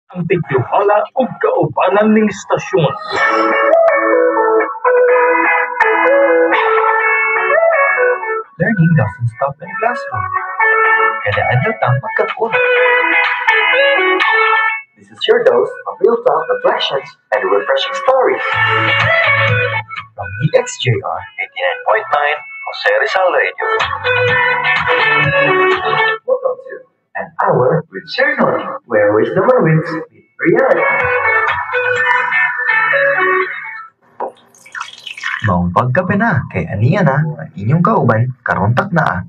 ang tigtiwala ug kaubanan ning istasyon. Learning doesn't stop in classroom. Kada adlaw tang magkatuon. This is your dose of real talk, reflections, and refreshing stories. From DXJR 89.9 Jose Rizal Radio. Welcome to An Hour with Sir Noni, where wisdom and wits meet reality. Maong pagkape na, kay aniya na, ang inyong kauban, karontak na.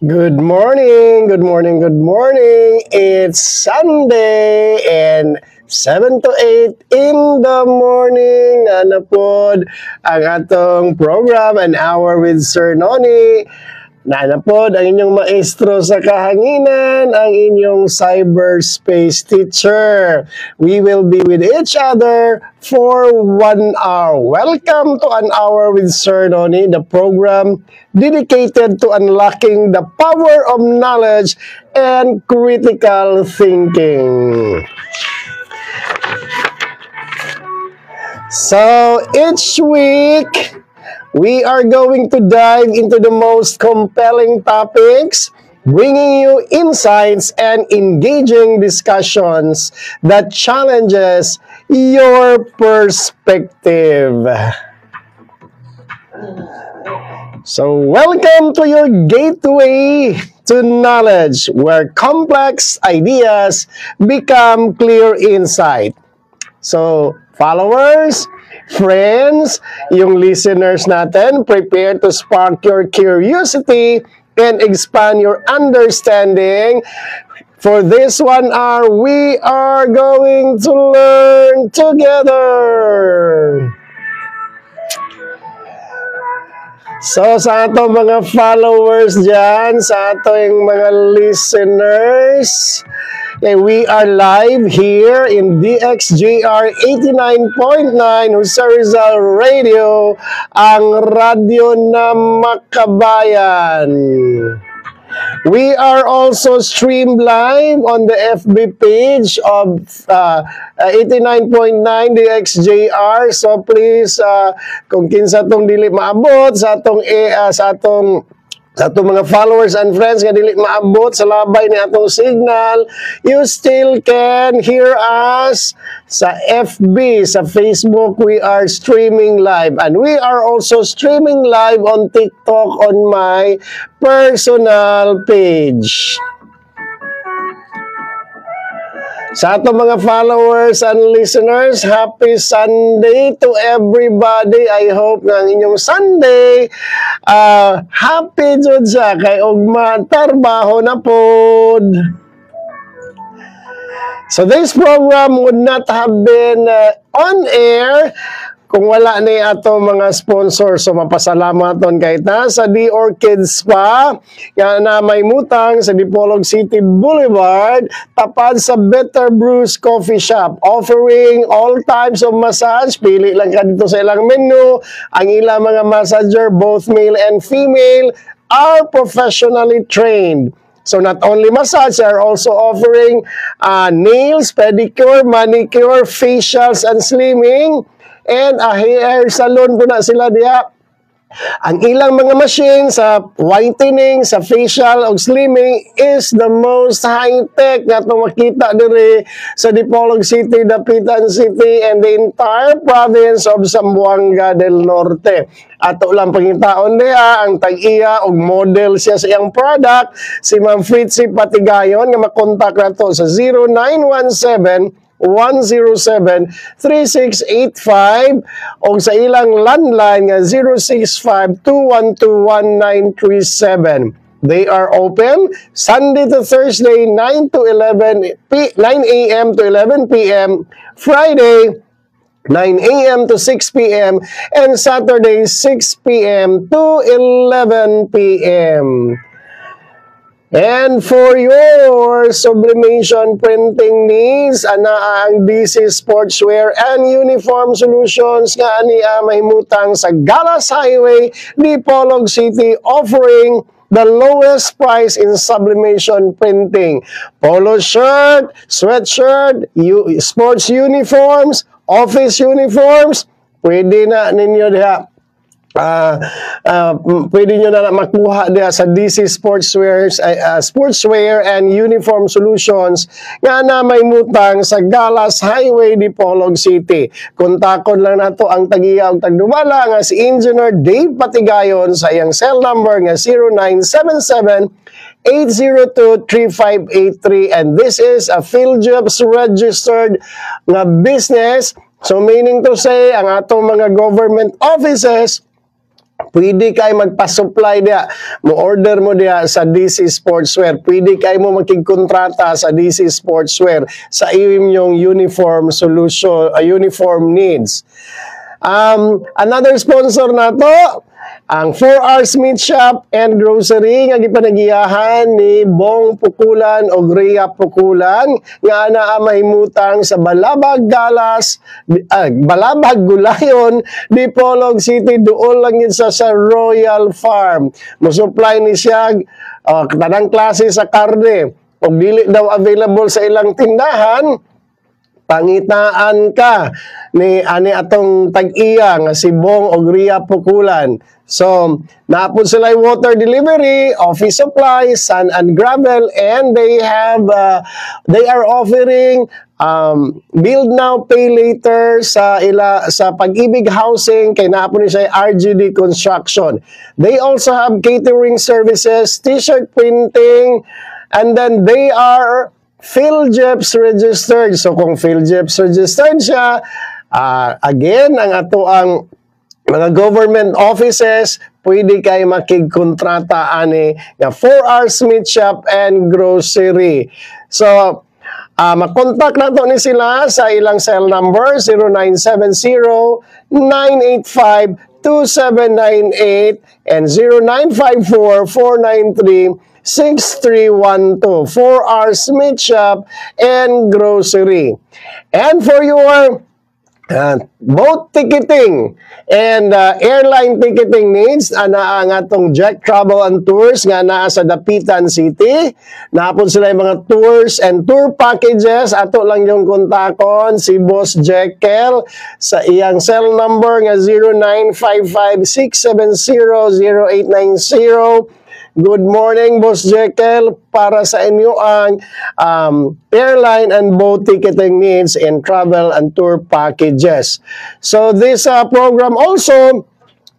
Good morning, good morning, good morning. It's Sunday and 7 to 8 in the morning. Nanapod ang atong program, An Hour with Sir Noni. Nanapod ang inyong maestro sa kahanginan, ang inyong cyberspace teacher. We will be with each other for 1 hour. Welcome to An Hour with Sir Noni, the program dedicated to unlocking the power of knowledge and critical thinking. So each week, we are going to dive into the most compelling topics, bringing you insights and engaging discussions that challenges your perspective. So welcome to your gateway to knowledge, where complex ideas become clear insight. So, followers, friends, yung listeners natin, prepare to spark your curiosity and expand your understanding. For this 1 hour, we are going to learn together. So, sa ato mga followers dyan, sa ato yung mga listeners, we are live here in DXJR 89.9 Jose Rizal Radio, ang radyo na makabayan. We are also streamed live on the FB page of 89.9 DXJR. So please, kung kinsa tong dili maabot sa atong mga followers and friends nga dili maabot sa labay ni atong signal, you still can hear us sa FB, sa Facebook. We are streaming live, and we are also streaming live on TikTok on my personal page. Sa atong mga followers and listeners, happy Sunday to everybody. I hope nga ang inyong Sunday happy jud siya kay ugma trabaho na pod. So this program would not have been on air kung wala ni ato mga sponsor. So mapasalamaton kay ta sa The Orchid Spa nga na may mutang sa Dipolog City Boulevard, tapad sa Better Brews Coffee Shop, offering all types of massage. Pili lang ka dito sa ilang menu. Ang ilang mga massager, both male and female, are professionally trained. So not only massage, they are also offering nails, pedicure, manicure, facials, and slimming. And a hair salon po na sila diya. Ang ilang mga machine sa whitening, sa facial o slimming is the most high-tech na itong makita diri sa Dipolog City, Dapitan City, and the entire province of Zamboanga del Norte. Ato lang pangitaon niya, ang tag-iya o model siya sa iyang product, si Ma'am Fritzy Patigayon, nga makontak na to sa 0917-107-3685 o sa ilang landline nga 065-212-1937. They are open Sunday to Thursday 9 a.m. to 11 p.m., Friday 9 a.m. to 6 p.m., and Saturday 6 p.m. to 11 p.m. And for your sublimation printing needs, ana ang DC Sportswear and Uniform Solutions nga ania mahimutang sa Galas Highway, Dipolog City, offering the lowest price in sublimation printing. Polo shirt, sweatshirt, sports uniforms, office uniforms, pwede na ninyo diha. Pwede nyo na makuha diha sa DC Sportswear and Uniform Solutions nga na may mutang sa Galas Highway, Dipolog City. Kontakon lang nato ang tagiya og tagdumala nga si Engineer Dave Patigayon sa iyang cell number nga 0977 802-3583, and this is a PhilJobs registered nga business. So meaning to say, ang atong mga government offices pwede kayo magpa-supply diya, mo-order mo diya sa DC Sportswear. Pwede kayo mo makikkontrata sa DC Sportswear sa inyong uniform solution, uniform needs. Another sponsor na to, ang 4R's Meat Shop and Grocery nga gipanagiyahan ni Bong Pukulan o Rhea Pukulan nga naa mahimutang sa Balabag Galas, Balabag Gulayon, Dipolog City, duol lang yun sa Royal Farm. Mo-supply ni siya tanang klase sa karne. Kung dili daw available sa ilang tindahan, pangitaan ka ni atong tag-iya nga si Bong o Rhea Pukulan. So, naapod sila water delivery, office supply, sand and gravel, and they are offering build now, pay later sa Pag-ibig Housing, kay naapod ni siya RGD Construction. They also have catering services, t-shirt printing, and then they are PhilJobs registered. So kung PhilJobs registered siya, again, ang ato ang mga government offices, pwede kayo makigkontrata ani nga 4R's Meat Shop and Grocery. So, makontak na to ni sila sa ilang cell number 0970-985-2798 and 0954-493-6312. 4R's Meat Shop and Grocery. And for your boat ticketing and airline ticketing needs, ana ang atong Jack Travel and Tours nga naa sa Dapitan City. Naapod sila yung mga tours and tour packages. Ato lang yung kontakon si Boss Jekyll sa iyang cell number nga 0955-670-0890. Good morning, Boss Jekyll, para sa inyo ang airline and boat ticketing needs and travel and tour packages. So this program also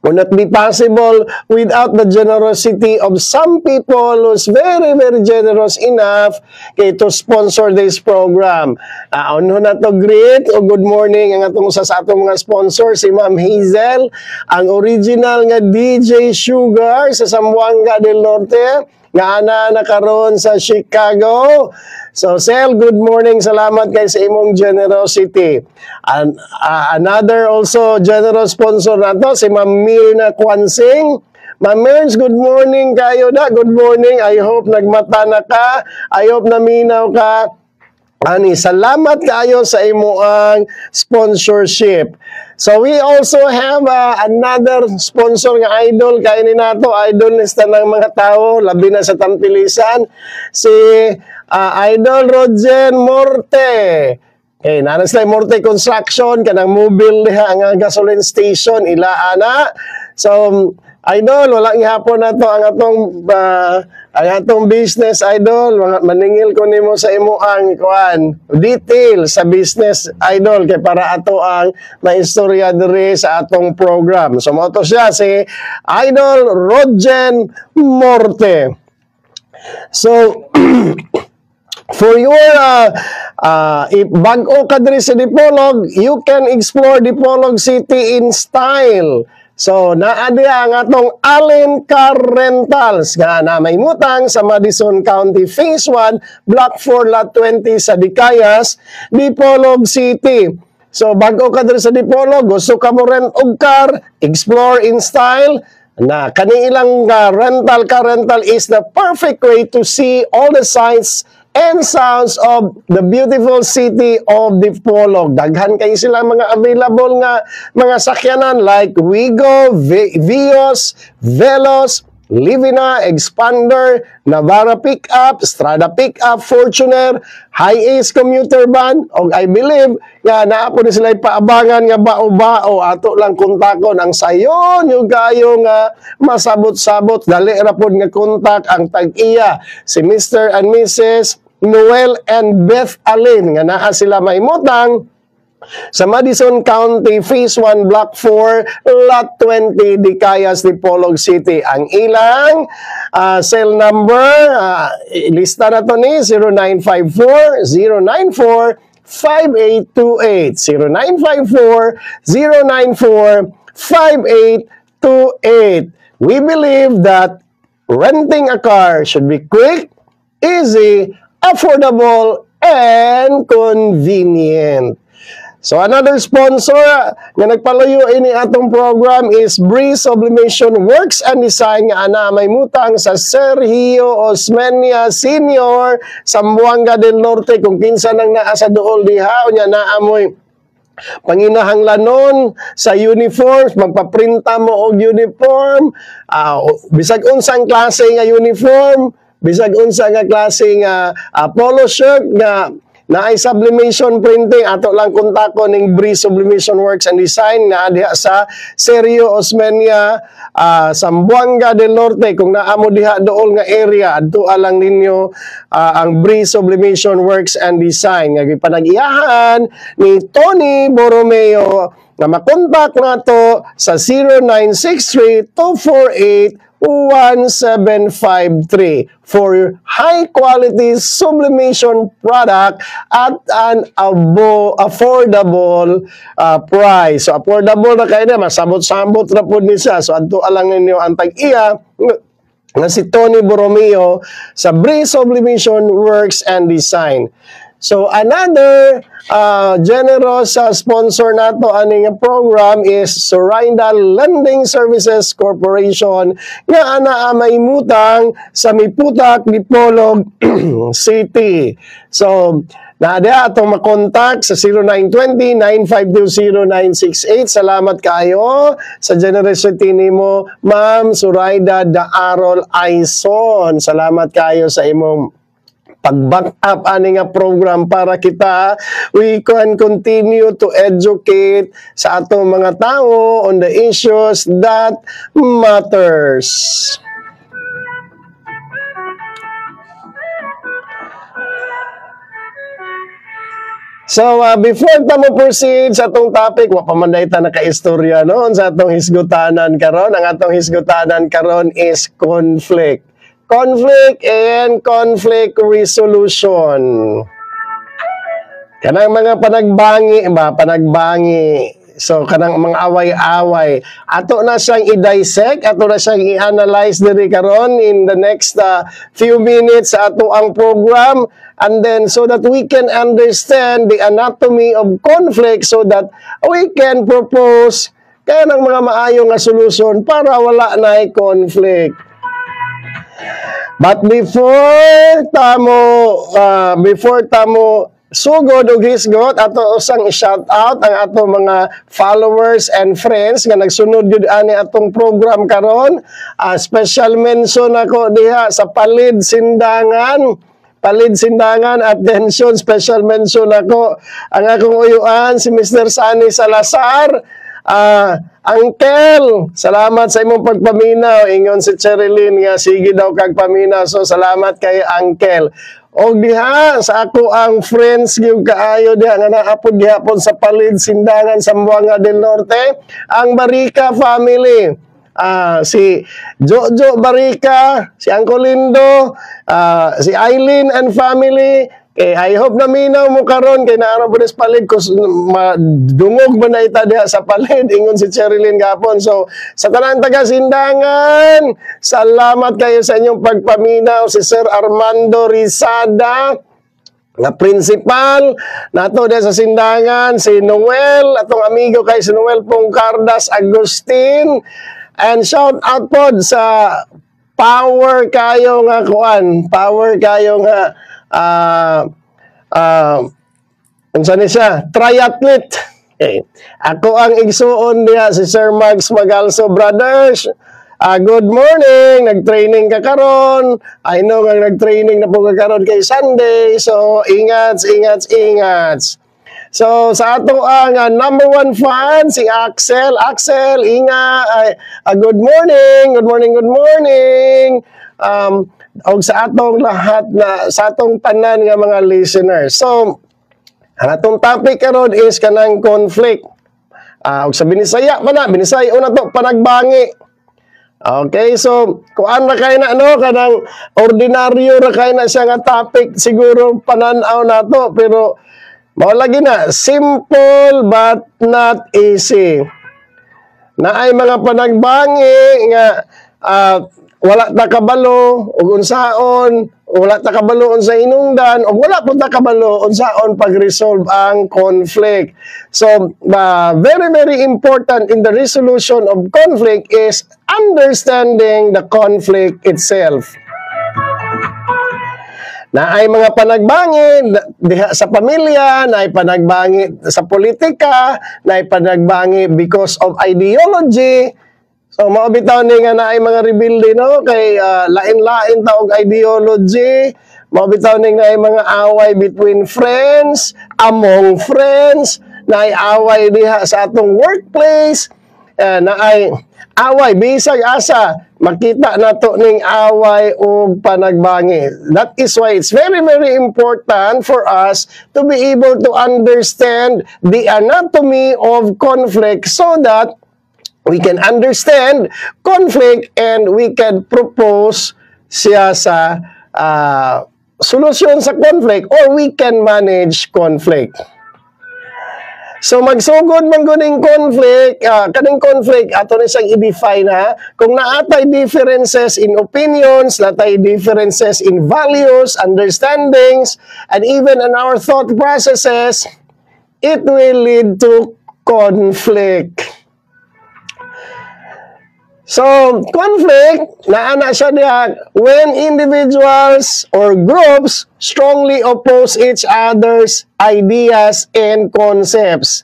would not be possible without the generosity of some people who's very, very generous enough to sponsor this program. Unho na to greet o good morning ang atong sa atong mga sponsor, si Ma'am Hazel, ang original nga DJ Sugar sa Zamboanga del Norte, nga ana nakaroon sa Chicago. So, Sel, good morning. Salamat kay sa imong generosity. And, another also generous sponsor na to, si Ma'am Mirna Kwansing. Ma'am Mirns, good morning kayo na. Good morning. I hope nagmata na ka. I hope naminaw ka. Ani, salamat kayo sa imuang sponsorship. So we also have another sponsor nga idol, kainin nato, idol lista ng mga tao, labi na sa Tampilisan, si Idol Rogen Morte. Okay, nanan sila Morte Construction, kanang mobile diha ang gasoline station, ilaana. So, Idol, walang ihapon na to ang atong business, Idol. Maningil ko nimo sa imo ang detail sa business, Idol, kay para ato ang maistorya diri sa atong program. So, mo to siya, si Idol Rogen Morte. So, for your if bag-o ka diri sa Dipolog, you can explore Dipolog City in style. So, naadi ang atong Allen Car Rentals nga na may mutang sa Madison County Phase 1, Block 4, Lot 20 sa Dicayas, Dipolog City. So, bago ka diri sa Dipolog, gusto ka mo rent og car, explore in style, na kanilang car rental is the perfect way to see all the sights and sounds of the beautiful city of Dipolog. Daghan kayo sila mga available nga mga sakyanan like Wigo, Vios, Velos, Livina, Expander, Navara Pickup, Strada Pickup, Fortuner, Hi-Ace Commuter Van, o I believe nga naapo ni sila paabangan nga bao-bao ato lang kontakon ang sayon yung kayo nga masabot-sabot dali ra pod nga kontak ang tag-iya si Mr. and Mrs. Noel and Beth Allen nga naa sila maimutang sa Madison County, Phase 1, Block 4, Lot 20, Dicayas, Dipolog City. Ang ilang cell number, lista na to ni 0954-094-5828. 0954-094-5828. We believe that renting a car should be quick, easy, affordable, and convenient. So another sponsor nga nagpalayo ini atong program is Breeze Sublimation Works and Design nga ana may mutang sa Sergio Osmeña Senior sa Zamboanga del Norte kung kinsa nang naa sa duol diha unya naamoy panginahanglanon sa uniforms, magpaprinta mo og uniform, bisag unsang klase nga uniform, bisag unsa nga klase nga polo shirt nga na ay sublimation printing, ato lang kontakon ning Breeze Sublimation Works and Design na diha sa Sergio Osmeña, Zamboanga del Norte. Kung naamo diha dool nga area, adto lang ninyo ang Breeze Sublimation Works and Design. Nga gipanag-iyahan ni Tony Borromeo na makontak nato sa 0963-248-1753 for high-quality sublimation product at an affordable price. So, affordable na kayo na, masabot-sabot na po niya. So, adto alang ninyo ang tag-iya na si Tony Borromeo sa Breeze Sublimation Works and Design. So, another generous sponsor nato aning program is Zoraida Lending Services Corporation nga ana may mutang sa Miputak, Dipolog City. So, naada atong makontak sa 0920-9520-968. Salamat kayo sa generosity nimo, Ma'am Zoraida Daarol Aison. Salamat kayo sa imong pag-back up ani nga program para we can continue to educate sa atong mga tao on the issues that matters. So, before ta mo proceed sa atong topic, wapamanday ta naka-istorya noon sa atong hisgutanan karon. Ang atong hisgutanan karon is conflict. Conflict and conflict resolution. Kanang mga panagbangi So, kanang mga away-away. Ato na siyang i-dissect, ato na siyang i-analyze diri karon in the next few minutes sa ato ang program. And then, so that we can understand the anatomy of conflict so that we can propose kaya ng mga maayong nga solusyon para wala na conflict. But before tamo sugod og hisgot, ato usang i-shout out ang ato mga followers and friends nga nagsunod gyud ani atong program karon. Special mention ako diha sa Palid Sindangan, attention, special mention ako ang akong uyuan si Mr. Sunny Salazar. Uncle, salamat sa imong pagpaminaw. Ingon si Cherilyn nga sige daw kag paminaw. So salamat kay Uncle. Og diha sa ako ang friends gyud kaayo diha nga naapod gihapon sa Palid Sindangan sa Zamboanga del Norte, ang Barica family. Si Jojo Barica, si Uncle Lindo, si Eileen and family. I hope na minaw mo karon kay naara po sa Palid kus dungog ba na ita diha sa Palid, ingon si Cherilyn gapon. So sa tanang taga Sindangan, salamat kayo sa inyong pagpaminaw. Si Sir Armando Rizada nga principal nato diha sa Sindangan, si Noel, atong amigo kay si Noel Pongcardas Agustin, and shout out pod sa power kayo nga unsa ni siya? Triathlete. Okay. Ako ang igsuon diha si Sir Mags Magalso Brothers. Good morning, nag-training ka karon. I know nga nag-training na po ka karon kay Sunday. So, ingat. So, sa ato ang number 1 fan, si Axel. Axel, good morning. O sa atong lahat sa atong tanan nga mga listeners. So, ang atong topic karon is kanang conflict. Og sa Binisaya Binisaya una to panagbangi. Okay, so kuan ra kay na kanang ordinaryo ra kay na siya nga topic siguro pananaw nato pero mao lagi na simple but not easy. Naay mga panagbangi nga wala ta kabalo ug unsaon, wala ta kabalo unsa hinungdan ug wala pud ta kabalo unsaon pag-resolve ang conflict. So, very very important in the resolution of conflict is understanding the conflict itself. Naay mga panagbangi diha sa pamilya, naay panagbangi sa politika, naay panagbangi because of ideology. So, maubitaw ni nga na ay mga rebelde, no? Kay lain-lain taog ideology. Maubitaw ni nga ay mga away between friends, among friends, na ay away diha sa atong workplace, na ay away, bisag asa, makita nato ning away o panagbangi. That is why it's very, very important for us to be able to understand the anatomy of conflict so that we can understand conflict and we can propose siya sa solusyon sa conflict or we can manage conflict. So magsugod man guning conflict, kaning conflict ato ni siyang i-define ha. Kung naatay differences in opinions, naatay differences in values, understandings, and even in our thought processes, it will lead to conflict. So, conflict, naana siya diha when individuals or groups strongly oppose each other's ideas and concepts.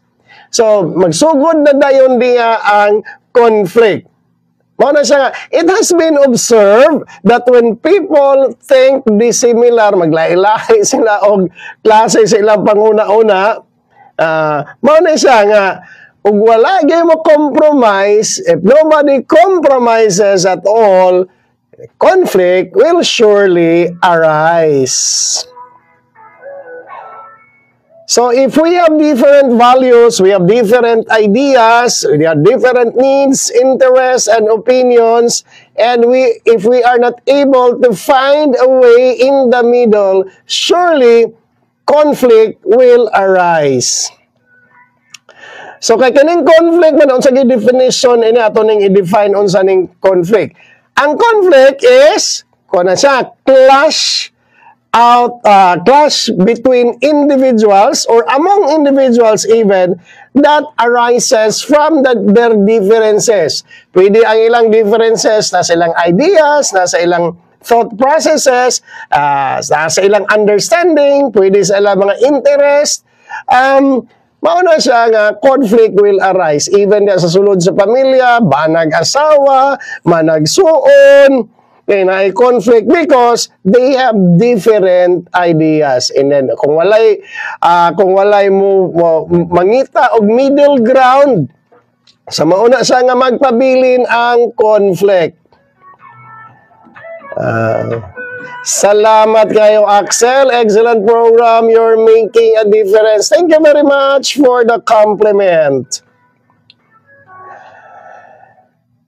So, magsugod na dayon diha ang conflict. Mao na siya, it has been observed that when people think dissimilar, maglahi-lahi sila og klase sa ilang panguna-una, mao na siya nga ug wala gyud mo compromise, if nobody compromises at all, conflict will surely arise. So if we have different values, we have different ideas, we have different needs, interests, and opinions, and if we are not able to find a way in the middle, surely conflict will arise. So kay kaning conflict man unsa gyud definition ini ato ning i-define unsa ning conflict. Ang conflict is kuna siya clash between individuals or among individuals even that arises from their differences. Pwede ang ilang differences na sa ilang ideas, na sa ilang thought processes, sa ilang understanding, pwede sa ilang mga interest. Mauna siya nga conflict will arise even sa sulod sa pamilya, banag asawa, manag suon, kay naay conflict because they have different ideas. And then kung walay mo mangita og middle ground, sa mauna siya nga magpabilin ang conflict. Salamat kayo, Axel. Excellent program. You're making a difference. Thank you very much for the compliment.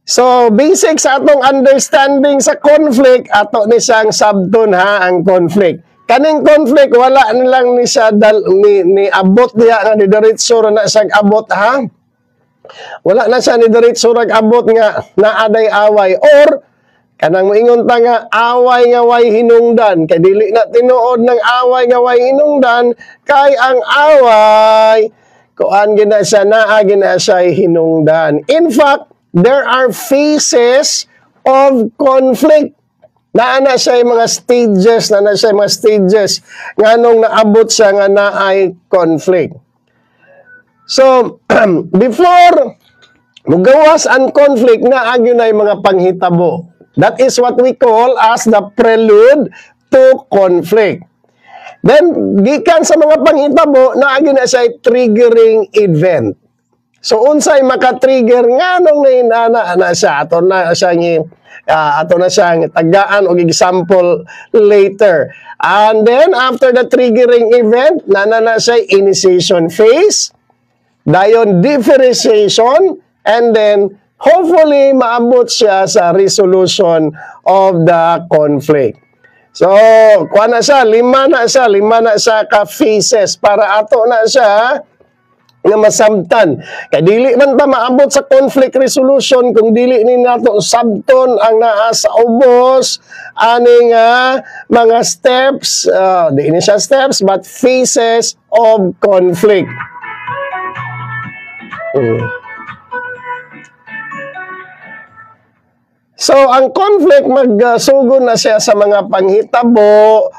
So, basic sa atong understanding sa conflict, ato ni siyang sabton ha, ang conflict. Kaning conflict, wala nilang ni siya ni abot niya nga ni diretso na siyang abot ha. Wala na siya ni diretso abot nga naaday away or kanang moingon ta nga away nga way hinungdan kay dili na tinuod ng away nga way hinungdan kay ang away kuan gina siya naa gina siya hinungdan. In fact, there are phases of conflict. Naana siya mga stages, nganong naabot siya nga naay conflict. So, before mugawas ang conflict na agyo na mga panghitabo. That is what we call as the prelude to conflict. Then, gikan sa mga panghitabo, na agyo na siya triggering event. So, unsay maka-trigger nga nung nainana na siya. Ato na siyang tagaan o example later. And then, after the triggering event, na siya initiation phase, dayon differentiation, and then, hopefully, maabot siya sa resolution of the conflict. So, lima na siya ka-phases para ato na siya nga masabtan. Kaya dili man ta maabot sa conflict resolution kung dili ni nato sabton ang naa sa ubos ani nga mga steps, di ni siya steps but phases of conflict. So, ang conflict magsugod na siya sa mga panghitabo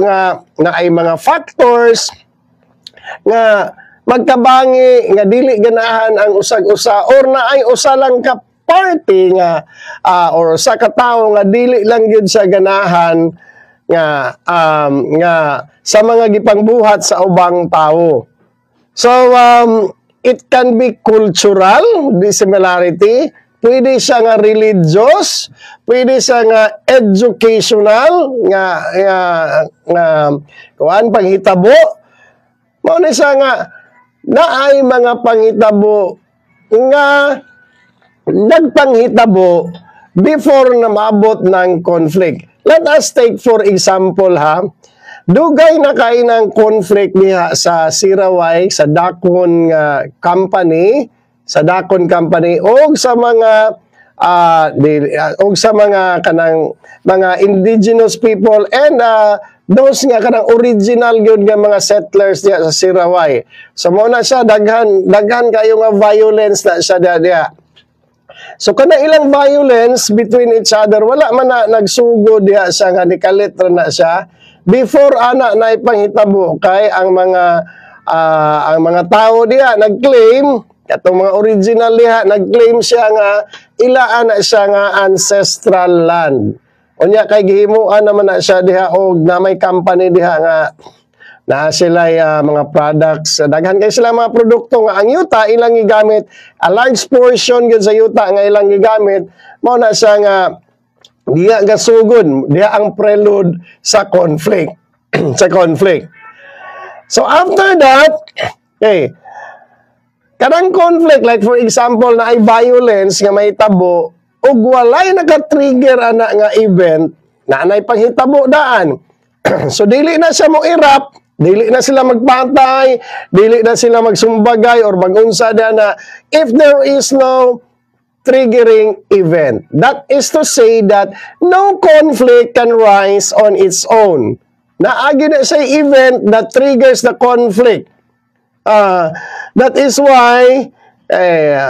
nga ay mga factors nga magkabangi nga dili ganahan ang usag-usa or na ay usa lang ka party nga or sa katawo nga dili lang gyud sa ganahan nga sa mga gipangbuhat sa ubang tawo. So it can be cultural dissimilarity, pwede siya nga religious, pwede siya nga educational nga kuan panghitabo. Mao ni siya nga naay mga panghitabo nga nagpanghitabo before na maabot ng conflict. Let us take for example dugay na kay ng conflict niya sa Siraway, sa Dakon company, o sa mga kanang mga indigenous people and those nga kanang original gyud nga mga settlers diya sa Siraway. So mo na siya daghan kayo nga violence na siya diya. So kana ilang violence between each other wala man na nagsugod diya sa nga nikalit na siya before ana na ipanghitabo kay ang mga tao diya nagclaim katong mga original diha nagclaim siya nga ilaan na siya nga ancestral land. Unya kay gihimuan naman na siya diha og na may company diha nga na sila mga products, daghan kay sila mga produkto nga ang yuta ilang gigamit, a large portion gyud sa yuta nga ilang gigamit, mao na siya nga diha gasugod, diha ang prelude sa conflict. sa conflict. So after that, kanang conflict like for example na ay violence nga may tabo ug walay naka-trigger ana nga event na anay panghitabo daan. So dili na siya mo irap, dili na sila magpatay, dili na sila magsumbagay or magunsa na if there is no triggering event. That is to say that no conflict can rise on its own. Naagi na sa event that triggers the conflict. That is why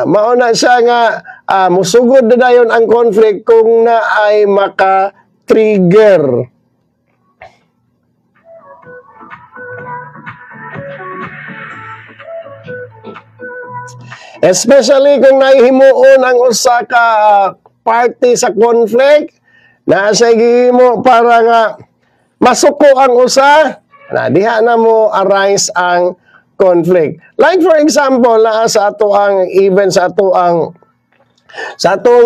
mauna siya nga musugod na dayon ang conflict kung na ay maka-trigger. Especially kung nahihimuon ang usa ka party sa conflict, na siya gihimo para nga masuko ang usa, na diha na mo arise ang conflict. Like for example, na sa ato ang event sa atong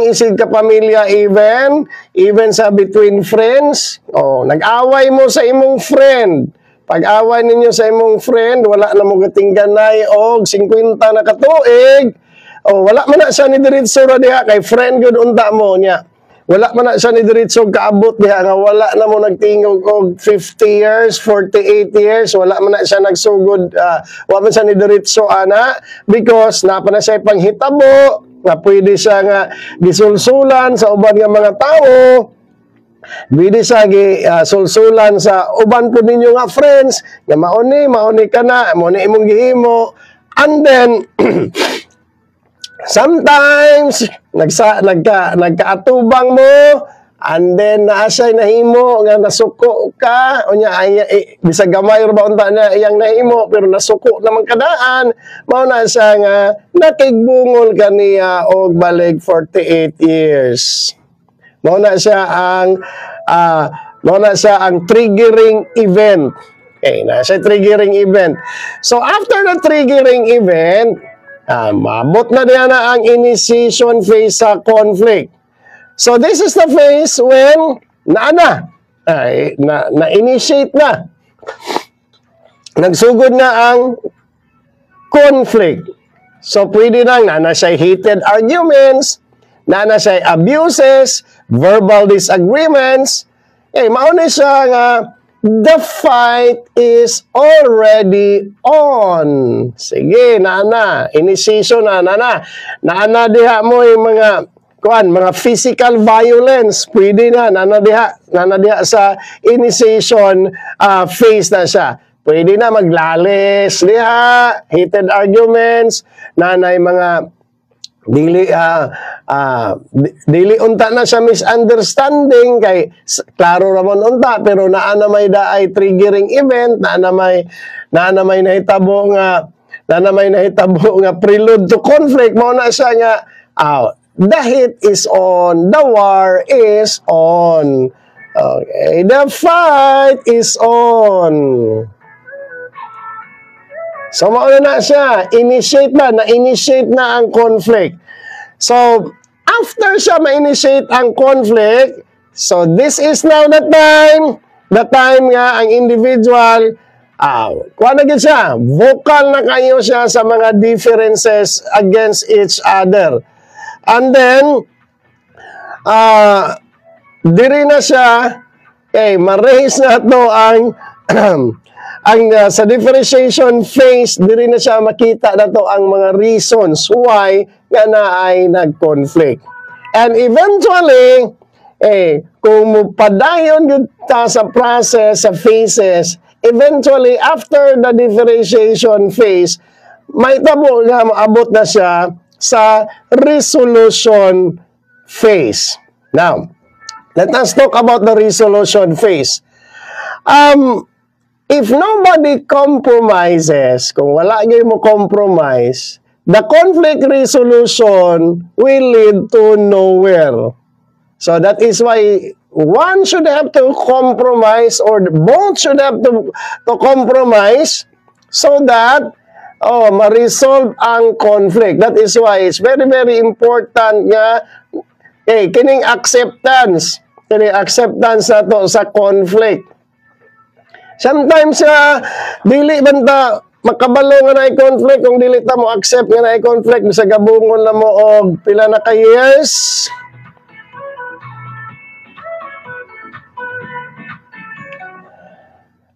isig ka pamilya even sa between friends, nag-away mo sa imong friend. Pag-away ninyo sa imong friend, wala na mo gatingganay og 50 na katuig. Wala man na siya ni diretso ra diha kay friend gud unta mo niya. Wala man na siya ni diretso kaabot diha nga wala na mo nagtingog og 50 years, 48 years, wala man na siya nagsugod, wala man siya ni diretso ana because napa na siya panghitabo nga pwede siya nga gisulsulan sa uban nga mga tao. Pwede siya sulsulan sa uban po ninyo nga friends nga mauni ka na, mauni imong gihimo, and then sometimes nagkaatubang mo And then naasay nahimo nga nasuko ka unya bisag gamay ra ba unta na iyang nahimo pero nasuko naman kadaan mao na siya nga nakigbungol kaniya og balig 48 years. Mao na siya ang triggering event. Okay, na siya triggering event. So after the triggering event, maabot na diyan na ang initiation phase sa conflict. So this is the phase when na-initiate na. Nagsugod na ang conflict. So pwede na siya heated arguments, na siya abuses, verbal disagreements. Mauna siya nga the fight is already on. Sige, initiation na diha mo yung mga physical violence, pwede na diha sa initiation phase na siya. Pwede na maglalis diha, heated arguments, nanay mga dili unta na siya misunderstanding kay klaro ramon unta pero naa na may daay triggering event, naa na may nahitabo nga prelude to conflict. Mao na siya nga the heat is on, the war is on. Okay, the fight is on. So, mauna na siya. Na-initiate na ang conflict. So, after siya ma-initiate ang conflict, so this is now the time nga ang individual, kuha na gid siya, vocal na kayo siya sa mga differences against each other. And then, diri na siya, marehis na ito sa differentiation phase, diri na siya makita na to ang mga reasons why nga naay nag-conflict. And eventually, kung mupadayon yun ta sa process, sa phases, eventually, after the differentiation phase, may tabo nga maabot na siya sa resolution phase. Now, let us talk about the resolution phase. If nobody compromises, kung wala gyud mo compromise, the conflict resolution will lead to nowhere. So that is why one should have to compromise or both should have to compromise so that ma-resolve ang conflict. That is why it's very, very important nga kining acceptance na to sa conflict. Sometimes dili banta makabalo nga na conflict kung dili ta mo accept nga na conflict sa gabungon na mo og pila na ka years.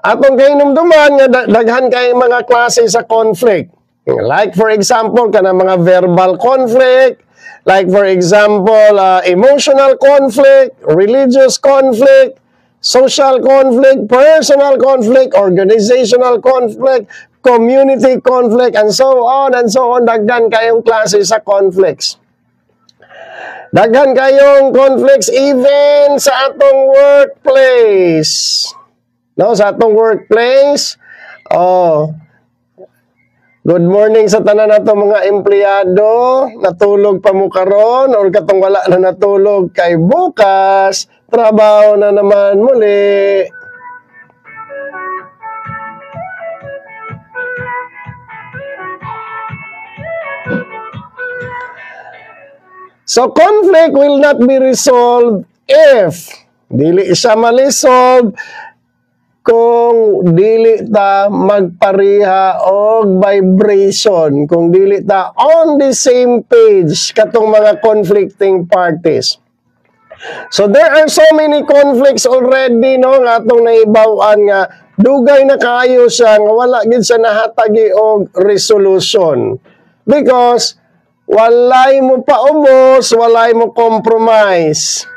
Atong kainumduman nga daghan kay mga klase sa conflict. Like for example kana mga verbal conflict, like for example emotional conflict, religious conflict, social conflict, personal conflict, organizational conflict, community conflict, and so on and so on. Daghan kayong klase sa conflicts. Daghan kayong conflicts even sa atong workplace. No, sa atong workplace. Good morning sa tanan nato mga empleyado. Natulog pa mo karon or katong wala na natulog kay bukas trabaho na naman muli. So conflict will not be resolved if dili siya ma-resolve kung dili ta magpareha og vibration, kung dili ta on the same page katong mga conflicting parties. So there are so many conflicts already no nga atong naibaw-an nga dugay na kaayo siya nga wala gid siya nahatagi og resolution because walay mo paubos, walay mo compromise.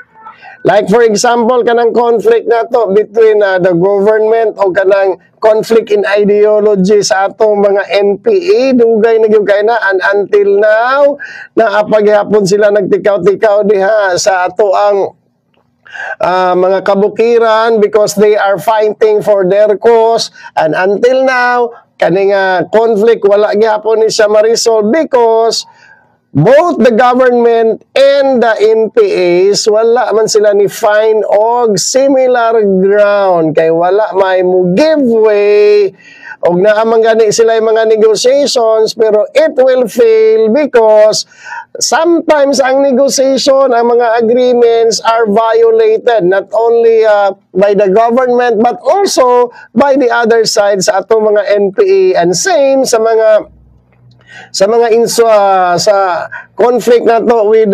Like for example kanang conflict nato between the government o kanang conflict in ideology sa atong mga NPA, dugay na gyud kay na, and until now naapaghapon sila nagtikaw-tikaw diha sa ato ang mga kabukiran because they are fighting for their cause, and until now kaning conflict wala gyapon ni siya ma-resolve because both the government and the NPAs, wala man sila ni find og similar ground. Kay wala may mo give way og naaman gani sila yung mga negotiations, pero it will fail because sometimes ang negotiation, ang mga agreements are violated not only by the government but also by the other side sa atong mga NPA, and same sa mga sa conflict na to with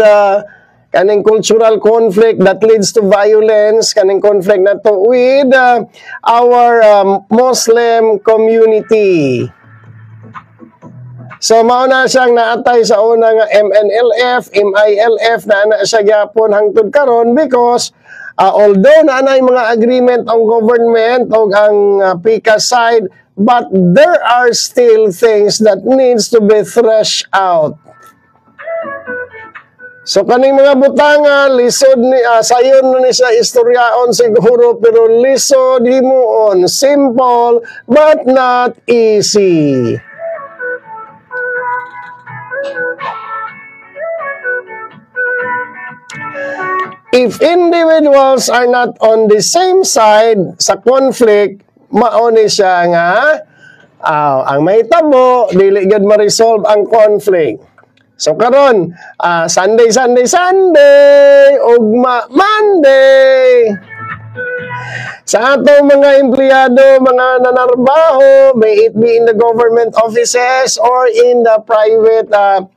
kaning cultural conflict that leads to violence, kaning conflict na to with our Muslim community. So mao na siyang naatay sa una nga MNLF, MILF na ana siya gyapon hangtod karon because although na anay mga agreement ang government o ang PICA side, but there are still things that needs to be threshed out. So kaning mga butanga, lisod ni sayon ni sa istoryaon siguro, pero lisod himuon, simple but not easy. If individuals are not on the same side sa conflict, mauni siya nga ang may tabo dili gid ma-resolve ang conflict. So karon Sunday ugma Monday sa atong mga empleyado, mga nanarbaho, may it be in the government offices or in the private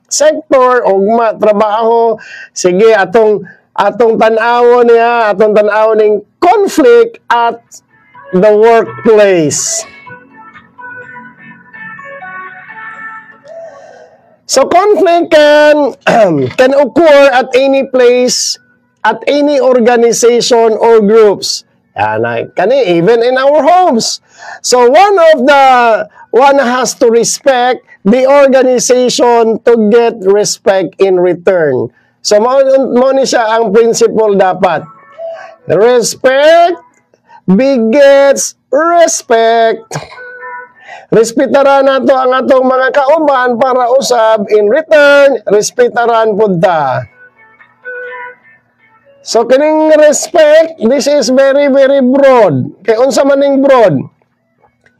sector, ugma trabaho, sige atong tan-awon niya, atong tan-awon ning conflict at the workplace. So conflict can occur at any place, at any organization or groups. Even in our homes. So one has to respect the organization to get respect in return. So mo ni siya ang principle dapat. Respect begets respect. Respetaran nato ang atong mga kauban para usab in return respetaran pud ta. So kining respect, this is very very broad. Kay unsa man ning broad?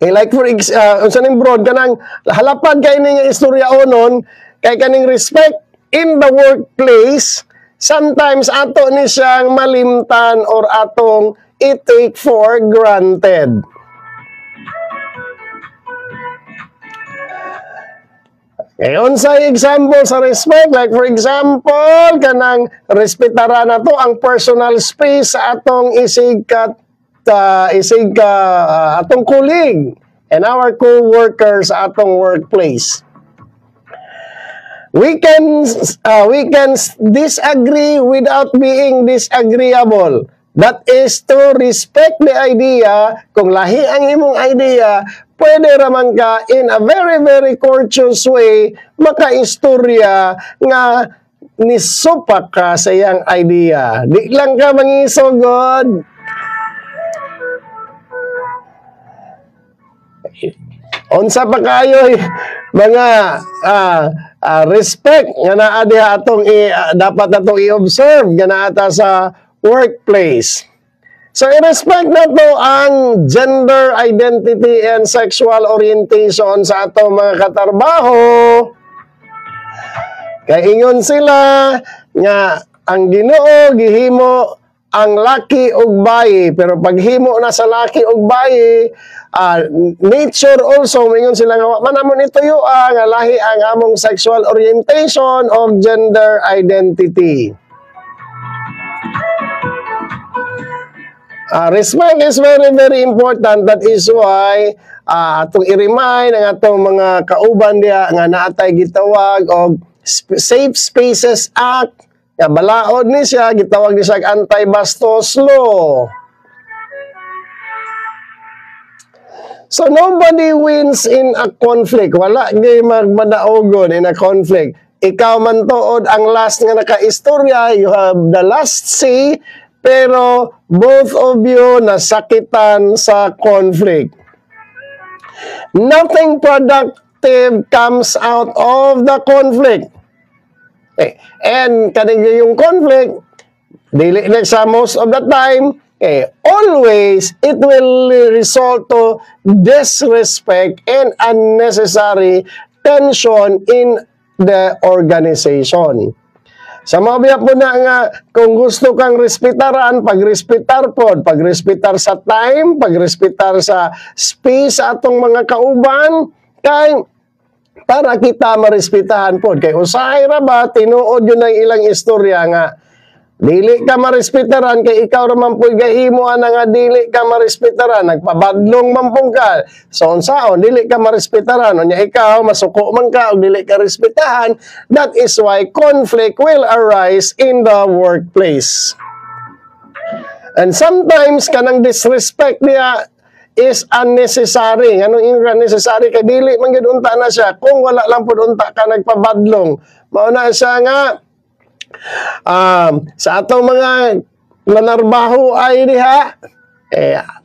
Like for unsa ning broad kanang halapad kay ning istorya onon kay kaning respect in the workplace, sometimes ato ni siyang malimtan or atong i-take for granted. Ngayon sa example sa respect, like for example, kanang respetaran na to ang personal space sa atong atong colleague and our co-workers sa atong workplace. We can disagree without being disagreeable. That is to respect the idea. Kung lahi ang imong idea, pwede raman ka in a very, very courteous way makaistorya nga nisupak ka sa iyang idea. Di lang ka mangisogod. Unsa pa kayo mga respect nga naa diha atong dapat natong i-observe nga naa ta sa workplace. So, i-respect na to ang gender identity and sexual orientation sa atong mga katarbaho. Kaya ingon sila nga ang Ginoo gihimo ang laki ug bayi, pero paghimo na sa laki ug bayi, nature also mingon sila nga manamon ituyo nga lahi ang among sexual orientation o gender identity. Respect is very, very important. That is why atong i-remind ang atong mga kauban diya nga naatay gitawag og Safe Spaces Act. Nga balaod ni siya, gitawag ni siya anti-bastos law. So nobody wins in a conflict. Wala di magmadaogon in a conflict. Ikaw man tuod ang last nga nakaistorya, you have the last say. pero both of you nasakitan sa conflict. Nothing productive comes out of the conflict. And kaning yung conflict, dili na sa most of the time, always it will result to disrespect and unnecessary tension in the organization. Sa mga po na nga, kung gusto kang respetaran, pagrespetar po, pagrespetar sa time, pagrespetar sa space sa atong mga kauban, kay para kita marespetahan po. Kay usahay ra ba, tinuod yun ang ilang istorya nga, dili ka marespetaran, kay ikaw raman po'y gahimo na nga dili ka marespetaran, nagpabadlong mampong ka. So, unsaon, dili ka marespetaran. Unya ikaw, masuko man ka, o dili ka respetahan. That is why conflict will arise in the workplace. And sometimes, kanang disrespect niya is unnecessary. Anong yung unnecessary? Kay dili man gid unta na siya. Kung wala lang po unta ka nagpabadlong. Mauna siya nga, sa atong mga nanarbaho ay diha,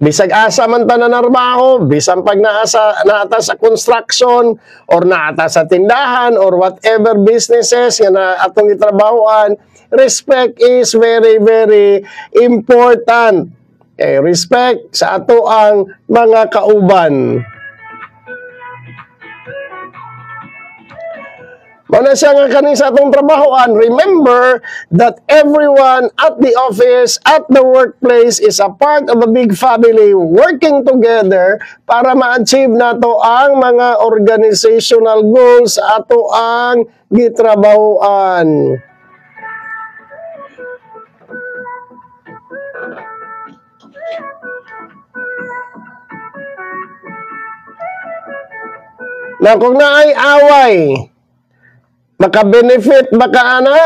bisag asa man ta nanarbaho, bisan pag naata sa construction or naata sa tindahan or whatever businesses nga na atong itrabahoan, respect is very, very important. Respect sa ato ang mga kauban. Muna siya nga kanin sa atong trabahoan, remember that everyone at the office, at the workplace is a part of a big family working together para ma-achieve nato ang mga organizational goals sa ato ang gitrabahoan. Na kung naay away, maka-benefit ba ka, ana?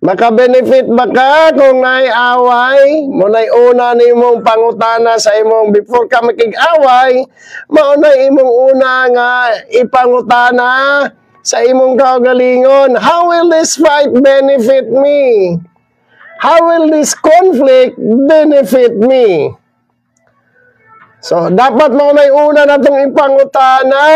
Maka-benefit ba ka kung naiaway? Muna'y una ni mong pangutana sa imong, before ka makig-away, maunay imong una nga ipangutana sa imong kaugalingon, how will this fight benefit me? How will this conflict benefit me? So, dapat maunay una na itong ipangutana.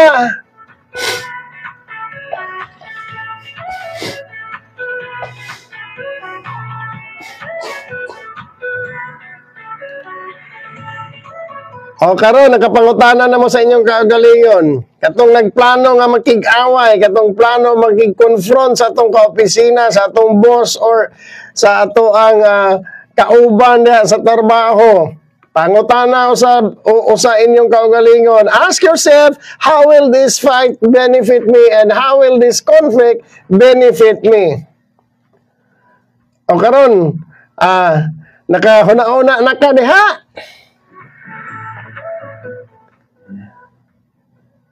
O karon nakapangutana na mo sa inyong kaugalingon. Katong nagplano nga makig-away, katong plano makig-confront sa atong kaopisina, sa atong boss or sa ato ang kauban sa trabaho. Pangutana sa inyong kaugalingon. Ask yourself, how will this fight benefit me and how will this conflict benefit me? O karon, nakahuna-una na ka diha.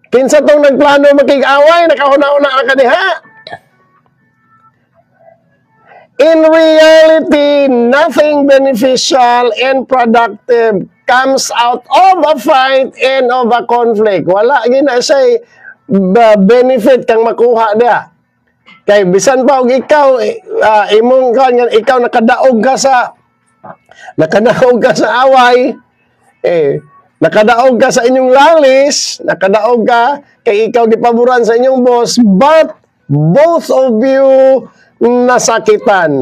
Kinsa tong nagplano makig-away, nakahuna-una na ka diha. In reality, nothing beneficial and productive comes out of a fight and of a conflict. Wala gina siya benefit kang makuha dia. Kay bisan pa og ikaw imong kan ikaw nakadaog ka sa away, nakadaog ka sa inyong lalis, nakadaog ka kay ikaw gipaboran sa inyong boss, but both of you nasakitan.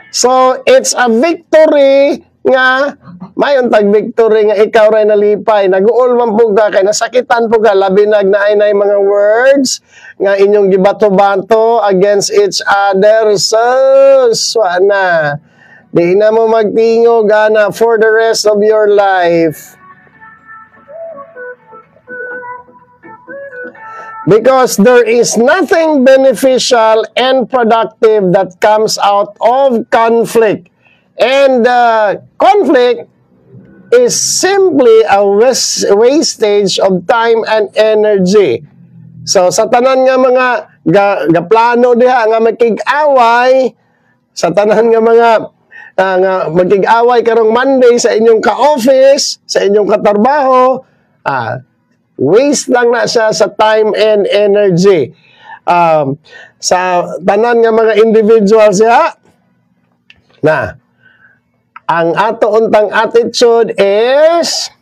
So, it's a victory nga, mayon tag victory nga ikaw ray nalipay. Nag-uol man po ka, kay nasakitan po ka, labi nagnaay na mga words nga inyong gibato-bato against each other. So, na. Di na mo magtingog, ana, for the rest of your life. Because there is nothing beneficial and productive that comes out of conflict. And conflict is simply a wastage of time and energy. So, sa tanan nga mga gaplano diha nga makig-away, sa tanan nga mga nga magig-away karong Monday sa inyong ka-office, sa inyong katrabaho, waste lang na siya sa time and energy. sa tanan nga mga individuals ya na ang ato untang attitude is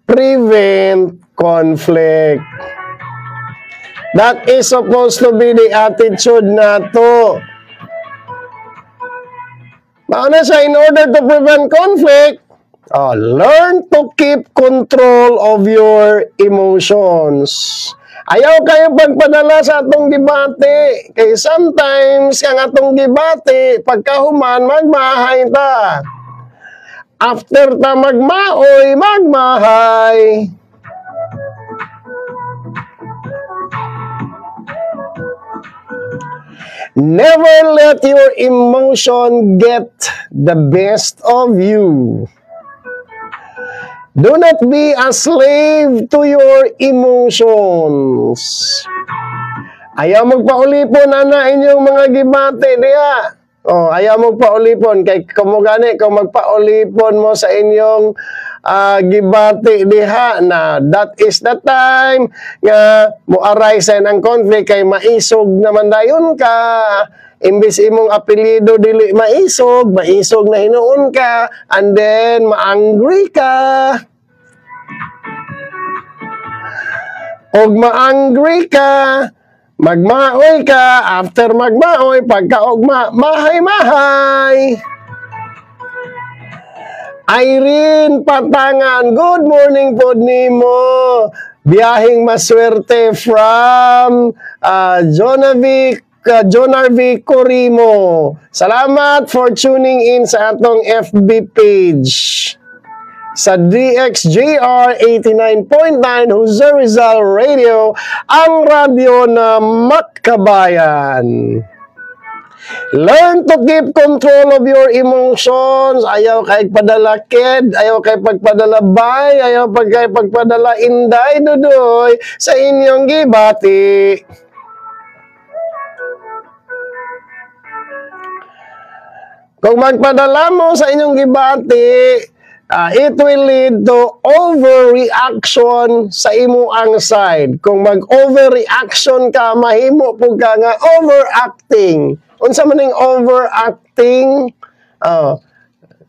prevent conflict. That is supposed to be the attitude nato. Mauna siya, in order to prevent conflict, learn to keep control of your emotions. Ayaw kayo pagpadala sa atong gibati. Kaya sometimes, ang atong gibati, pagkahuman, magmahay ta. After ta magmaoy, magmahay. Never let your emotion get the best of you. Do not be a slave to your emotions. Ayaw magpaulipon na inyong mga gibate diya. Ayaw magpaulipon. Kay kumugani, kung magpaulipon mo sa inyong gibate diha na that is the time nga mo arise ng conflict kay maisog naman dayon ka. Imbis imong apelyido dili maisog na hinuon ka, and then maangry ka. Og maangry ka, magmaoy ka, after magmaoy, pagkaogma, mahay-mahay. Irene Patangan, good morning po nimo. Biyahing maswerte from Jonarvi Corimo. Salamat for tuning in sa atong FB page. Sa DXJR 89.9 Jose Rizal Radio, ang radyo na Makabayan. Learn to keep control of your emotions. Ayaw kay padala kid, ayaw kay pagpadala bay, ayaw kay pagpadala inday dudoy sa inyong gibati. Kung magpadala mo sa inyong gibati, it will lead to overreaction sa imuang side. Kung mag-overreaction ka, mahimo po ka nga overacting. Unsa man ning overacting?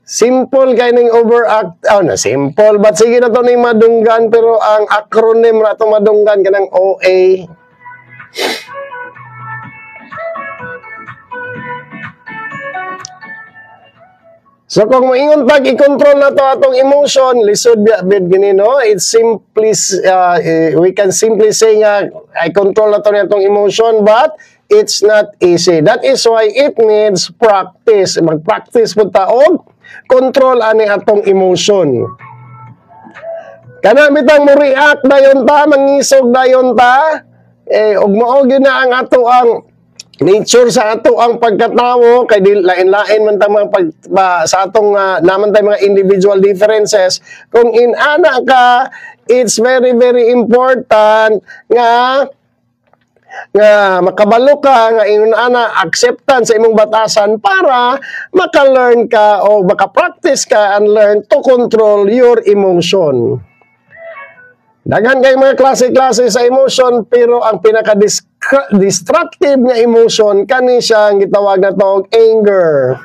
Simple kay ning overact. Simple. But sige na to ning madunggan, pero ang acronym na to madunggan kanang OA. So kung moingon tag i-control na to atong emotion, lisod bit gini no. It's simply we can simply say nga I control na to atong emotion, but it's not easy. That is why it needs practice. Mag-practice pud ta og control ani atong emotion. Kana bitang mo react dayon ta, mangisog dayon ta, ug mao gyud na ang ato ang nature sa ato ang pagkatawo, kay lain-lain man ta mga sa atong naman tay mga individual differences. Kung inana ka, it's very very important nga makabalo ka nga inana acceptance sa imong batasan para maka-learn ka o maka-practice ka and learn to control your emotion. Daghan kay mga klase-klase sa emotion, pero ang pinaka-destructive nga emotion kani siya ang gitawag na tog anger.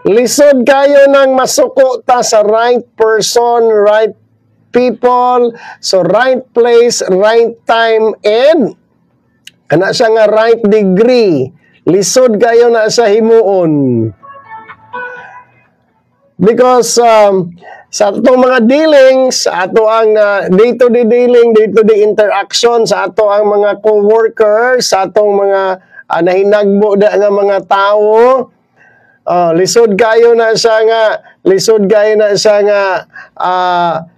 Lisod kayo nang masuko ta sa right person, right people, so right place, right time, and kana siya nga right degree. Lisod kayo na sa himuon. Because sa atong mga dealings, sa ato ang day-to-day dealing, day-to-day interaction, sa ato ang mga co-workers, sa atong mga nahinagbo nga mga tao, lisod kayo na siya nga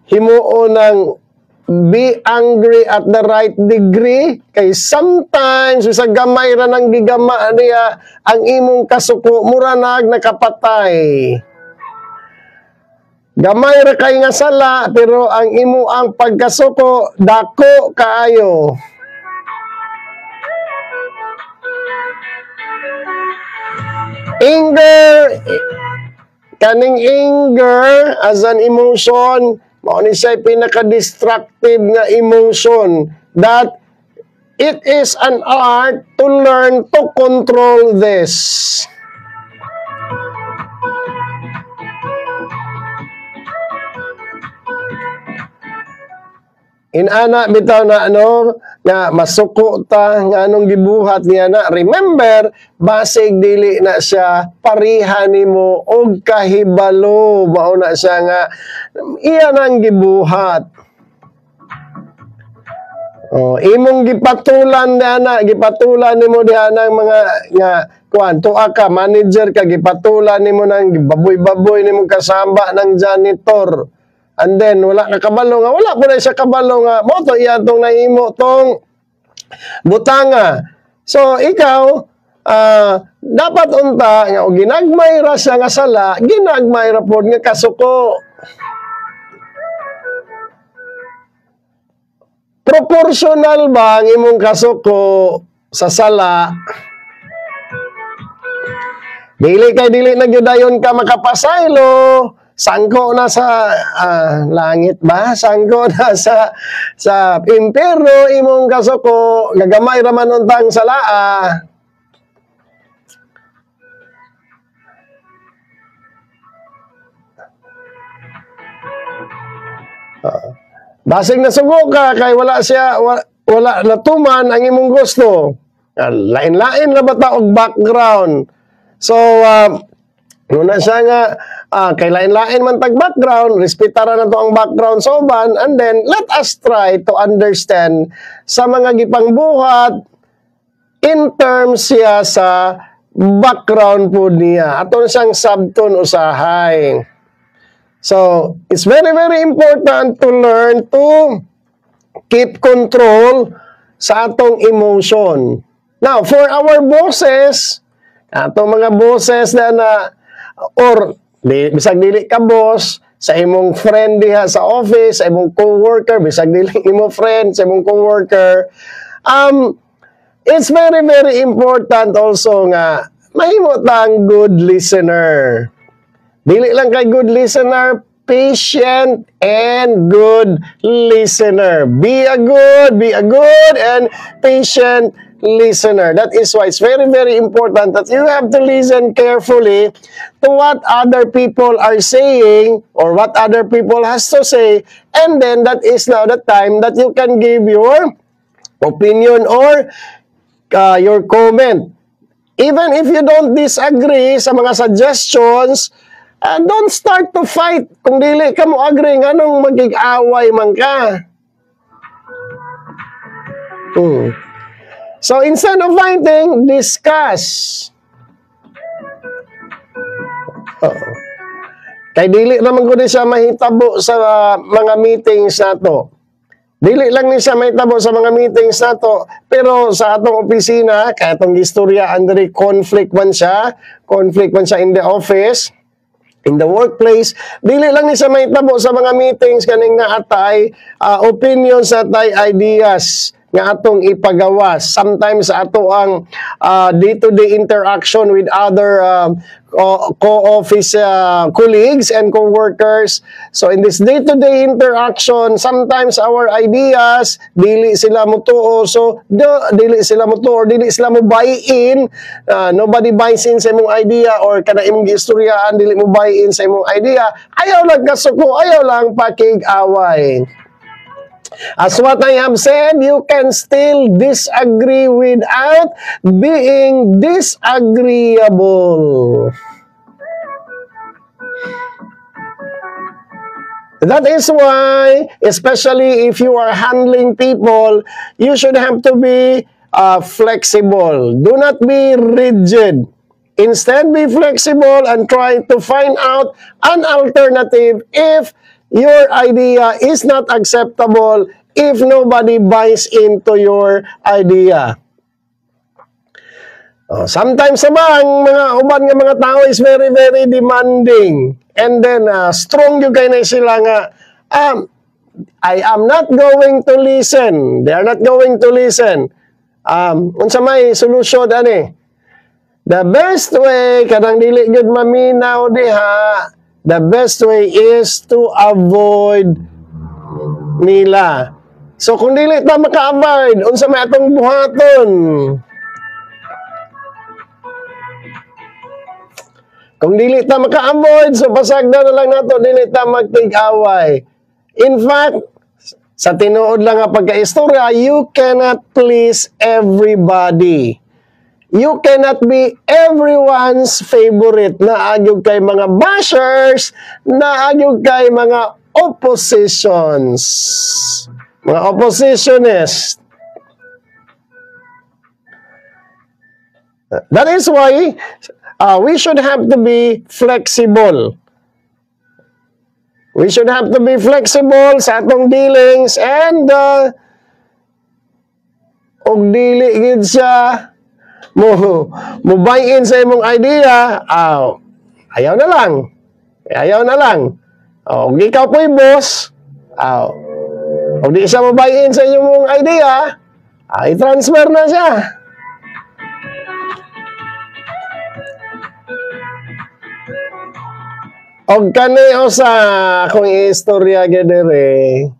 himuon ng be angry at the right degree. Kay sometimes sa gamay ra nang gigama niya ang imong kasuko mura nakapatay. Gamay ra kay nga sala, pero ang imo ang pagkasuko dako kaayo. Anger, kaning anger as an emotion, mao ni siya pinaka-destructive nga emotion that it is an art to learn to control this. Inana bitaw na nga masuko ta nga anong gibuhat niya na. Remember, basig dili na siya pariha nimo og kahibalo. Mao na siya nga iya nang gibuhat. Imong gipatulan gipatulan nimo diha ng mga nga kuan tuwa ka manager ka, gipatulan nimo nang baboy-baboy nimo kasamba ng janitor. And then, wala ka kabalo nga, wala po na siya kabalo nga, mo to iya itong naimo tong butanga. So, ikaw, dapat unta, nga, o ginagmay ra siya nga sala, ginagmay ra po nga kasuko. Proportional ba ang imong kasuko sa sala? Dili nagyudayon ka makapasaylo, sangko na sa langit ba? Sangko na sa impyerno imong kasuko, gagamay ra man untang salaa. Basig na sugo ka kay wala natuman ang imong gusto. Lain-lain na bata og background. So muna siya nga, kay lain-lain man tag-background, respetara na to ang background soban, and then let us try to understand sa mga gipangbuhat in terms siya sa background po niya. Ato siyang sabton usahay. So, it's very, very important to learn to keep control sa atong emotion. Now, for our bosses, atong mga bosses na or bisag dili ka boss, sa imong friend diha sa office, sa imong coworker, bisag dili imo friend, sa imong coworker, it's very, very important also nga mahimo tang good listener. Dili lang kay good listener, patient and good listener. Be a good and patient listener. That is why it's very, very important that you have to listen carefully to what other people are saying or what other people has to say, and then that is now the time that you can give your opinion or your comment. Even if you don't disagree sa mga suggestions, don't start to fight. Kung dili ka mo agree, anong magig-away man ka? So, instead of fighting, discuss. Kay dili naman ko din siya mahitabo sa mga meetings na to. Dili lang ni siya mahitabo sa mga meetings na to. Pero sa atong opisina, kaya itong istorya, Andre, conflict man siya in the office, in the workplace, dili lang ni siya mahitabo sa mga meetings kaning nga atay opinions, atay ideas nga atong ipagawas. Sometimes ato ang day-to-day interaction with other co-office colleagues and co-workers. So in this day-to-day interaction, sometimes our ideas dili sila mutuo, so dili sila mutuo or dili sila mo buy in. Nobody buys in sa imong idea, or kana imong giistoryaan dili mo buy in sa imong idea. Ayaw lang kasuko, ayaw lang pakig-away. As what I have said, you can still disagree without being disagreeable. That is why, especially if you are handling people, you should have to be flexible. Do not be rigid. Instead, be flexible and try to find out an alternative if your idea is not acceptable, if nobody buys into your idea. Sometimes ang mga uban nga mga tao is very, very demanding. And then, strong yung kayo na sila nga, I am not going to listen. They are not going to listen. Unsa may solusyon, ani? The best way, kanang dili good maminaw diha, the best way is to avoid nila. So kung dili ta maka-avoid, unsa may atong buhaton? Kung dili ta maka-avoid, so pasagda na lang nato, dili ta magtig-away. In fact, sa tinuod lang nga pagkaistorya, you cannot please everybody. You cannot be everyone's favorite. Naagyog kay mga bashers, naagyog kay mga oppositions. Mga oppositionists. That is why we should have to be flexible. We should have to be flexible sa atong dealings and og dili gid siya mo buy-in sa imong idea, ayaw na lang. Ayaw na lang. Og ikaw po'y boss, og di siya mo buy-in sa imong idea, i-transfer na siya. Og kani usa akong istorya gedere.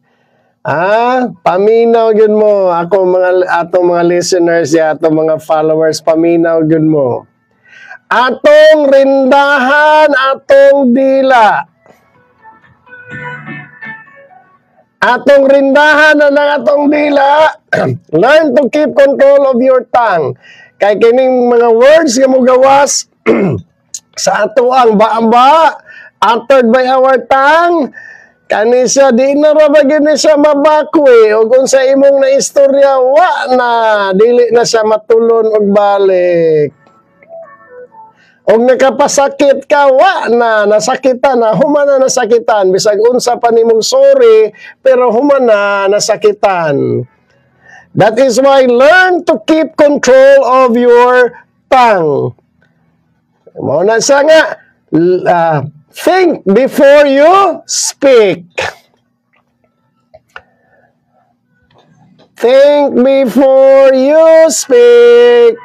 Paminaw gyud mo atong mga listeners ya, atong mga followers, paminaw gyud mo. Atong rindahan atong dila. Atong rindahan na atong dila. Learn to keep control of your tongue. Kay kining mga words nga mo gawas sa ato ang baamba, uttered by our tongue, kani siya, di na rabagin ni siya mabakwe, o kung sa imong na istorya, dili na siya matulon og balik. O nakapasakit ka, nasakitan na, humana nasakitan, bisag unsa pa nimong sorry, pero humana nasakitan. That is why, learn to keep control of your tongue. Muna siya nga, think before you speak. Think before you speak.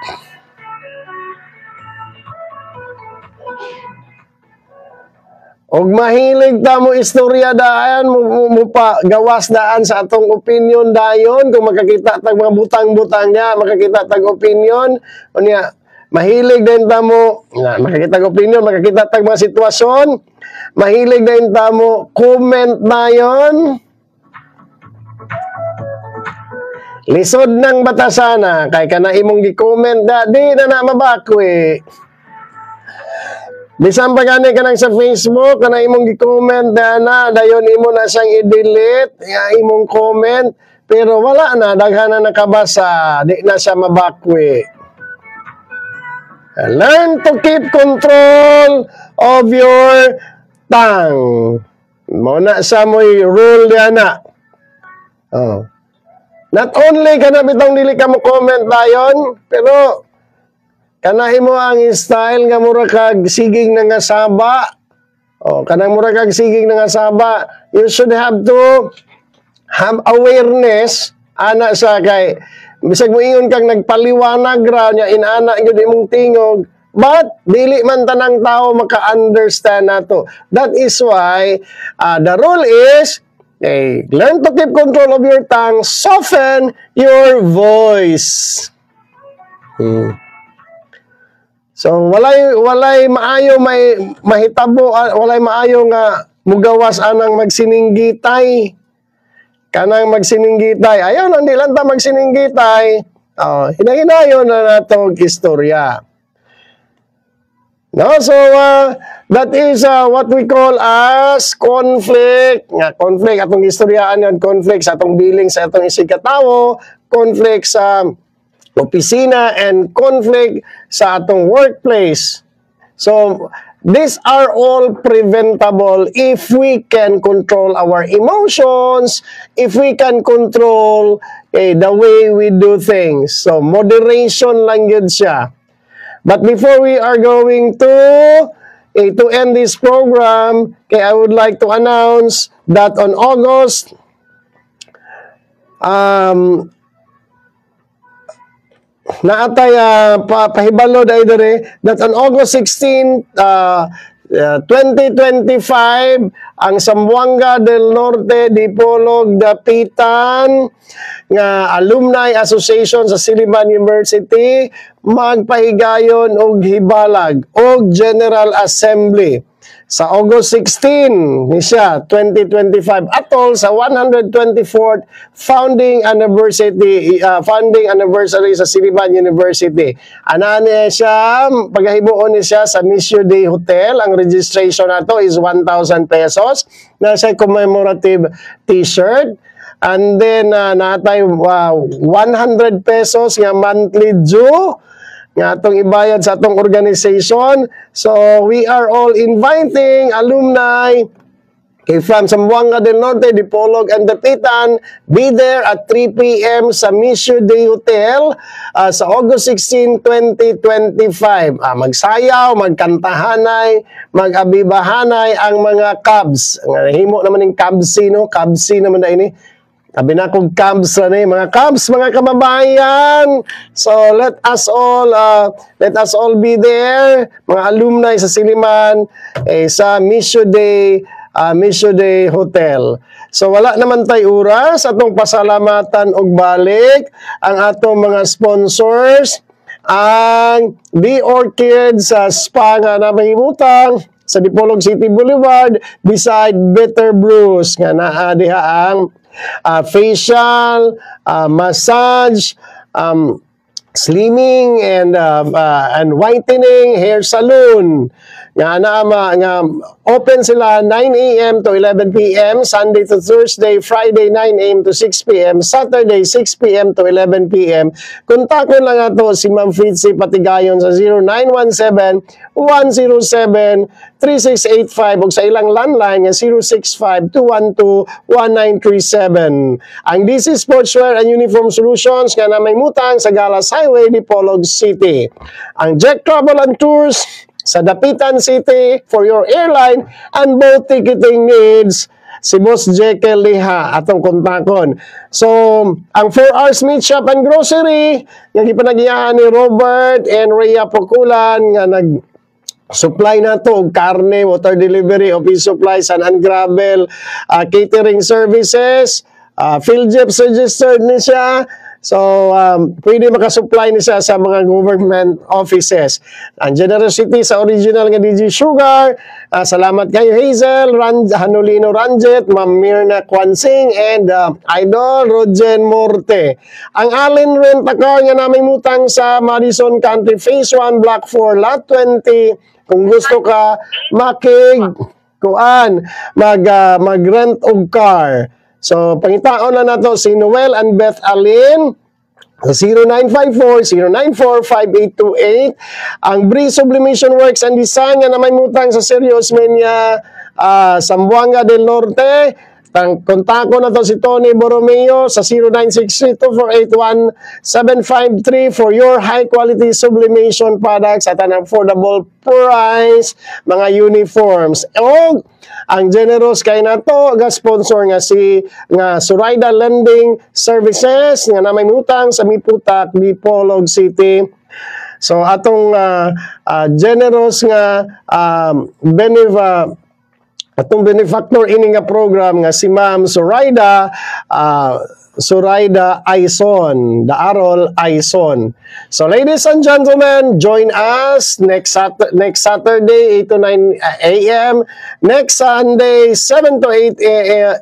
Og mahilig ta mo istorya daan mo pa gawas daan sa atong opinion dayon kung makakita tag mga butang-butang niya, makakita tag opinion unya. Mahilig din ta mo, makakita ng opinion, makakita tag mga sitwasyon. Mahilig din ta mo, comment na yon. Lisod ng batasana, kay ka na imong gi-comment di na mabakwi. Bisan pa gani ka nang sa Facebook, ka na imong gi-comment na, dayon imo na siyang i-delete, imong comment, pero wala na, daghan na nakabasa, di na siya mabakwi. Learn to keep control of your tongue. Muna sa mo'y rule diyan na. Not only ka na bitong dili ka mo comment dayon, pero kanahin mo ang style nga mura kag siging nga saba. Kanang mura kag siging nga saba. You should have to have awareness ana sa kay bisag mo ingon kang nagpaliwanag ra nya inana gyud imong tingog, but dili man tanang tao maka-understand nato. That is why the rule is learn to keep control of your tongue, soften your voice. So walay maayo may mahitabo, walay maayo nga mugawas anang magsininggitay. Kanang magsininggitay, ayaw lang, di lang ta magsininggitay. Hinahinayon na natong istorya. No? So, that is what we call as conflict. Conflict, atong istoryaan yan, conflict sa atong billing sa atong isigkatawo, conflict sa opisina, and conflict sa atong workplace. So, these are all preventable if we can control our emotions, if we can control the way we do things. So, moderation lang yun siya. But before we are going to end this program, I would like to announce that on August, naatay pahibalo dai dire that on August 16, 2025, ang Zamboanga del Norte, Dipolog, Dapitan, nga Alumni Association sa Silliman University, magpahigayon og hibalag og General Assembly sa August 16 ni siya 2025 atol sa 124th founding anniversary sa Silliman University. Anane siya paghimuon ni siya sa Mission Day Hotel. Ang registration nato is 1,000 pesos. Na siya commemorative t-shirt. And then natay 100 pesos nga monthly due nga atong ibayad sa atong organization. So we are all inviting alumni from Zamboanga del Norte, Dipolog, and Dapitan. Be there at 3 p.m. sa Mission Day Hotel sa August 16, 2025. Magsayaw, magkantahanay, mag-abibahanay ang mga Cubs. Himo naman yung Cubsy, no? Cubsy naman na ini. Sabi na kong Cubs na mga Cubs, mga kababayan. So let us all be there, mga alumni sa Silliman, sa Mission Day Hotel. So wala naman tayo oras atong pasalamatan og balik ang atong mga sponsors, ang The Orchid sa Spa nga na mahimutang sa Dipolog City Boulevard beside Bitter Brews nga naa diha ang facial, massage, slimming and whitening, hair salon. Nga open sila 9 a.m. to 11 p.m. Sunday to Thursday, Friday 9 a.m. to 6 p.m. Saturday 6 p.m. to 11 p.m. Kontakon lang ato si Ma'am Fitzy Patigayon sa 0917-107-3685 ug sa ilang landline nga 065-212-1937. Ang DC Sportswear and Uniform Solutions nga na may mutang sa Galas Highway, Dipolog City. Ang Jet Travel and Tours sa Dapitan City for your airline and boat ticketing needs, si Boss Jekyll Liha atong kontakon. So, ang 4 Hours Meat Shop and Grocery, nga gipanagyahan ni Robert and Rhea Pokulan, nga supply na to og karne, water delivery, office supplies, and gravel, catering services, PhilJeps registered ni siya. So, pwede makasupply ni siya sa mga government offices. Ang generosity sa original nga DG Sugar. Salamat kayo Hazel, Hanolino Ranjet, Ma'am Mirna Kwansing, and Idol Rogen Morte. Ang Allen Rent a Car nga namin mutang sa Madison Country Phase 1, Block 4, Lot 20. Kung gusto ka mag-rent og car. So, pangitaon na nato si Noel and Beth Alin sa 0954-094-5828. Ang Bree Sublimation Works and Design nga na may mutang sa Serious Menia, Zamboanga del Norte. Kontakon na to si Tony Borromeo sa 0963-248-1753 for your high-quality sublimation products at an affordable price, mga uniforms. O ang generous kay nato ga sponsor nga si Suraida Lending Services nga na may utang sa Miputak, Dipolog City. So atong generous nga atong benefactor ini nga program nga si Ma'am Suraida Aison, Daarol Aison. So ladies and gentlemen, join us next Saturday 8 to 9 a.m. Next Sunday 7 to 8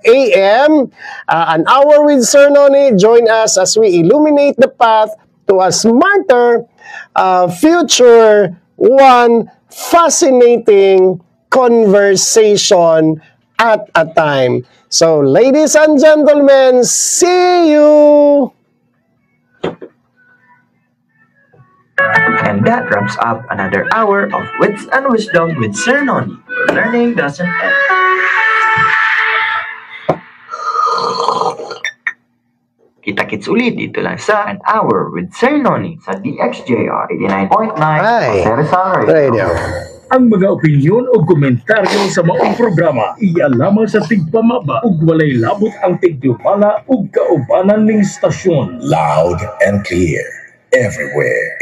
a.m. An hour with Sir Noni. Join us as we illuminate the path to a smarter future, one fascinating conversation at a time. So, ladies and gentlemen, see you! And that wraps up another hour of Wits and Wisdom with Sir Noni, where learning doesn't end. Kita-kits ulit dito lang sa An Hour with Sir Noni sa DXJR 89.9 Rizal Radio. Ang mga opinyon o komentaryo sa maong programa iya lamang sa tigpamaba ug walay labot ang tigdumala ug kaubanan ning stasyon. Loud and clear everywhere.